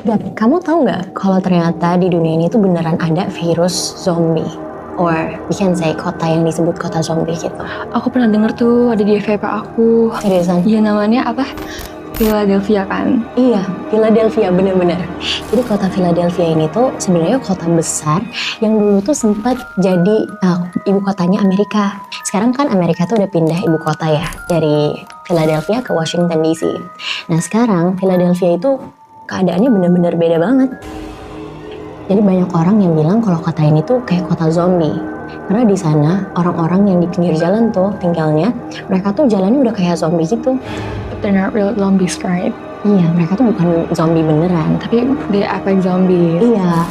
Gap, kamu tahu nggak kalau ternyata di dunia ini tuh beneran ada virus zombie? Or we can say kota yang disebut kota zombie gitu. Aku pernah denger tuh ada di FYP aku. Seriusan? Iya, namanya apa? Philadelphia kan? Iya, Philadelphia bener-bener. Jadi kota Philadelphia ini tuh sebenarnya kota besar yang dulu tuh sempat jadi ibu kotanya Amerika. Sekarang kan Amerika tuh udah pindah ibu kota ya dari Philadelphia ke Washington DC. Nah sekarang Philadelphia itu keadaannya bener-bener beda banget. Jadi banyak orang yang bilang kalau kota ini tuh kayak kota zombie. Karena di sana orang-orang yang di pinggir jalan tuh tinggalnya, mereka tuh jalannya udah kayak zombie gitu. They're not real zombies, right? Iya, mereka tuh bukan zombie beneran. Tapi they act like zombies. Iya,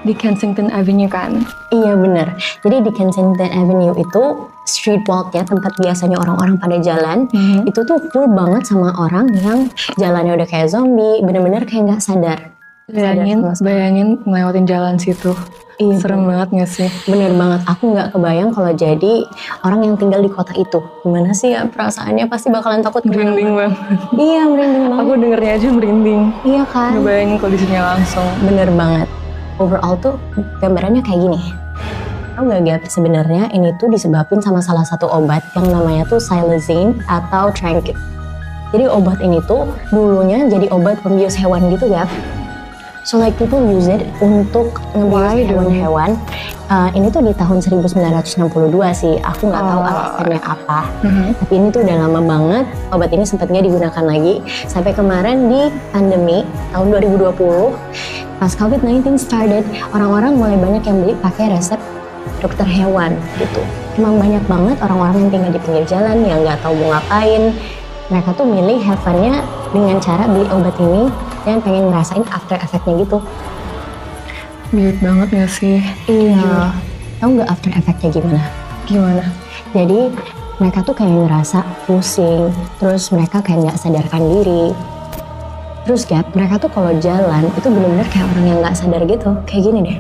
Di Kensington Avenue kan? iya bener. Jadi di Kensington Avenue itu street walk ya, tempat biasanya orang-orang pada jalan. Itu tuh full banget sama orang yang jalannya udah kayak zombie, bener-bener kayak nggak sadar. Bayangin ngelewatin jalan situ. Iya, Serem banget gak sih? bener banget. Aku nggak kebayang kalau jadi orang yang tinggal di kota itu. Gimana sih ya perasaannya? Pasti bakalan takut. Merinding banget. Iya, merinding banget. Aku dengernya aja merinding. Iya kan? Ngebayangin kondisinya langsung. Bener banget. Overall tuh gambarannya kayak gini. Tahu nggak Gap, sebenarnya ini tuh disebabin sama salah satu obat yang namanya tuh xylazine atau Tranquil. Jadi obat ini tuh dulunya jadi obat pembius hewan gitu Gap. So like people use it untuk ngebius hewan-hewan. Ini tuh di tahun 1962 sih, aku nggak tahu alasannya apa. Tapi ini tuh udah lama banget, obat ini sempat nggak digunakan lagi. Sampai kemarin di pandemi tahun 2020, pas COVID-19 started, orang-orang mulai banyak yang beli pakai resep dokter hewan gitu. Emang banyak banget orang-orang yang tinggal di pinggir jalan yang nggak tahu mau ngapain. Mereka tuh milih have fun-nya dengan cara beli obat ini dan pengen ngerasain after effect-nya gitu. Mirip banget gak sih? Iya. Tahu nggak after effect-nya gimana? Gimana? Jadi mereka tuh kayak ngerasa pusing, terus mereka kayak nggak sadarkan diri. Terus Gap, mereka tuh kalau jalan itu benar-benar kayak orang yang nggak sadar gitu, kayak gini deh.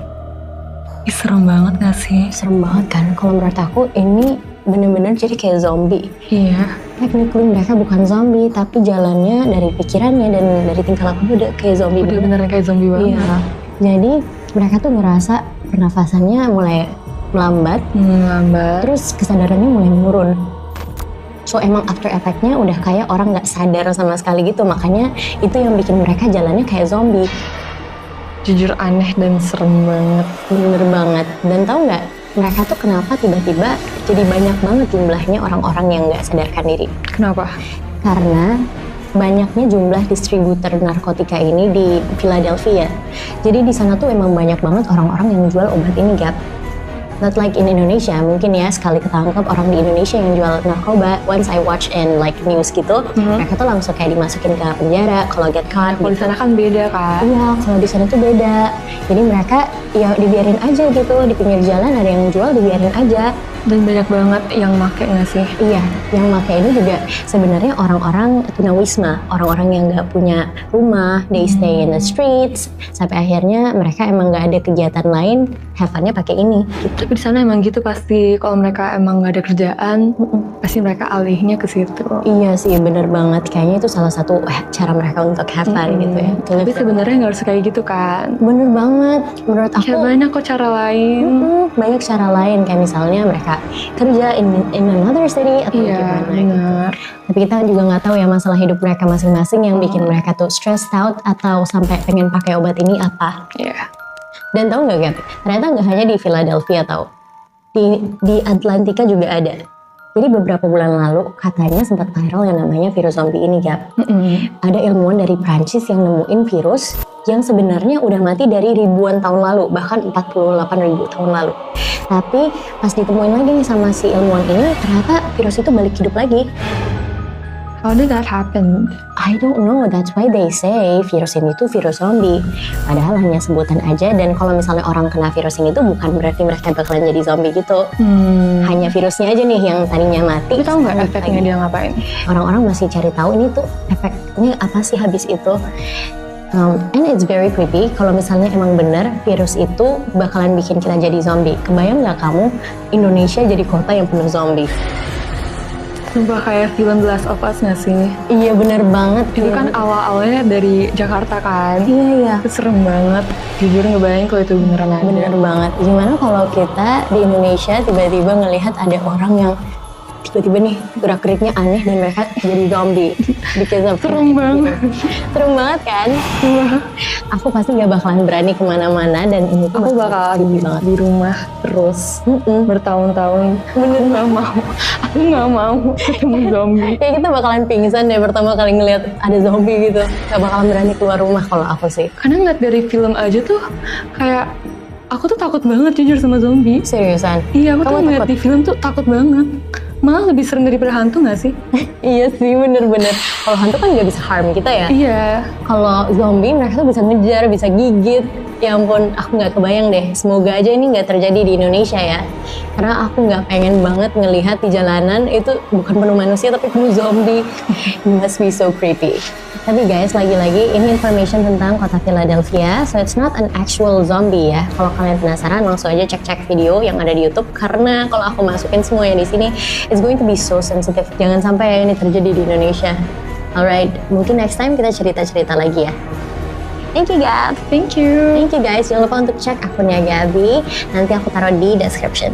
Ih, serem banget gak sih? Serem banget kan? Kalau menurut aku ini benar-benar jadi kayak zombie. Iya. Technically mereka bukan zombie, tapi jalannya dari pikirannya dan dari tingkah lakunya udah kayak zombie. Udah beneran kayak zombie banget. Iya. Jadi mereka tuh ngerasa pernafasannya mulai melambat, terus kesadarannya mulai menurun. So emang after effect-nya udah kayak orang nggak sadar sama sekali gitu, makanya itu yang bikin mereka jalannya kayak zombie. Jujur aneh dan serem banget. Bener banget. Dan tahu nggak, mereka tuh kenapa tiba-tiba jadi banyak banget jumlahnya orang-orang yang nggak sadarkan diri? Kenapa? Karena banyaknya jumlah distributor narkotika ini di Philadelphia. Jadi di sana tuh emang banyak banget orang-orang yang jual obat ini, Gap. Not like in Indonesia, mungkin ya sekali ketangkep orang di Indonesia yang jual narkoba, once I watch in like news gitu, mereka tuh langsung kayak dimasukin ke penjara kalau get caught. Kalau di sana kan beda kan? Iya, kalau di sana tuh beda. Jadi mereka ya dibiarin aja gitu, di pinggir jalan ada yang jual, dibiarin aja. Dan banyak banget yang make gak sih? Iya, yang pakai ini juga sebenarnya orang-orang tunawisma, orang-orang yang nggak punya rumah, they stay in the streets, sampai akhirnya mereka emang nggak ada kegiatan lain, have fun-nya pakai ini. Gitu. Tapi di sana emang gitu pasti, kalau mereka emang nggak ada kerjaan, pasti mereka alihnya ke situ. Iya sih, bener banget. Kayaknya itu salah satu cara mereka untuk have fun gitu ya. Tapi sebenarnya nggak harus kayak gitu kan? Bener banget, menurut aku. Ya banyak kok cara lain. Banyak cara lain, kayak misalnya mereka kerja in another city atau gimana benar. gitu. Tapi kita juga nggak tahu ya masalah hidup mereka masing-masing yang bikin mereka tuh stressed out atau sampai pengen pakai obat ini apa. Iya. Dan tahu nggak Gap, ternyata nggak hanya di Philadelphia tahu, di Atlantika juga ada. Jadi beberapa bulan lalu katanya sempat viral yang namanya virus zombie ini Gap. Ada ilmuwan dari Prancis yang nemuin virus yang sebenarnya udah mati dari ribuan tahun lalu, bahkan 48.000 tahun lalu. Tapi pas ditemuin lagi nih sama si ilmuwan ini, ternyata virus itu balik hidup lagi. How did that happen? I don't know, that's why they say virus ini tuh virus zombie. Padahal hanya sebutan aja, dan kalau misalnya orang kena virus ini tuh bukan berarti mereka bakalan jadi zombie gitu. Hanya virusnya aja nih yang tadinya mati. Tapi tahu nggak efeknya dia ngapain? Orang-orang masih cari tahu ini tuh efeknya apa sih habis itu. And it's very creepy kalau misalnya emang bener virus itu bakalan bikin kita jadi zombie. Kebayang nggak kamu Indonesia jadi kota yang penuh zombie? Sumpah kayak film The Last of Us nggak sih? Iya bener banget. Itu kan awal-awalnya dari Jakarta kan. Iya iya. Itu serem banget. Jujur ngebayangin kalau itu beneran ada. Bener banget. Gimana kalau kita di Indonesia tiba-tiba ngelihat ada orang yang tiba-tiba nih gerak-geriknya aneh dan mereka jadi zombie. Because of Serem banget. Serem banget kan? Aku pasti gak bakalan berani kemana-mana dan ini tuh Aku bakal creepy banget. di rumah terus bertahun-tahun. Bener nggak mau. Aku nggak mau ketemu zombie. Kayak kita bakalan pingsan deh pertama kali ngelihat ada zombie gitu. Gak bakalan berani keluar rumah kalau aku sih. Karena ngeliat dari film aja tuh kayak aku tuh takut banget jujur sama zombie. Seriusan? Iya, aku Kamu tuh ngeliat takut? di film tuh takut banget. Malah lebih serem daripada hantu gak sih? Iya sih bener-bener. Kalau hantu kan gak bisa harm kita ya. Iya. Kalau zombie mereka tuh bisa ngejar, bisa gigit. Ya ampun, aku nggak kebayang deh. Semoga aja ini nggak terjadi di Indonesia ya. Karena aku nggak pengen banget ngelihat di jalanan itu bukan penuh manusia tapi penuh zombie. It must be so creepy. Tapi guys, lagi-lagi ini information tentang kota Philadelphia, so it's not an actual zombie ya. Kalau kalian penasaran, langsung aja cek-cek video yang ada di YouTube. Karena kalau aku masukin semuanya di sini, it's going to be so sensitive. Jangan sampai ini terjadi di Indonesia. Alright, mungkin next time kita cerita-cerita lagi ya. Thank you Gab. Thank you. Thank you guys. Jangan lupa untuk cek akunnya Gabi. Nanti aku taruh di description.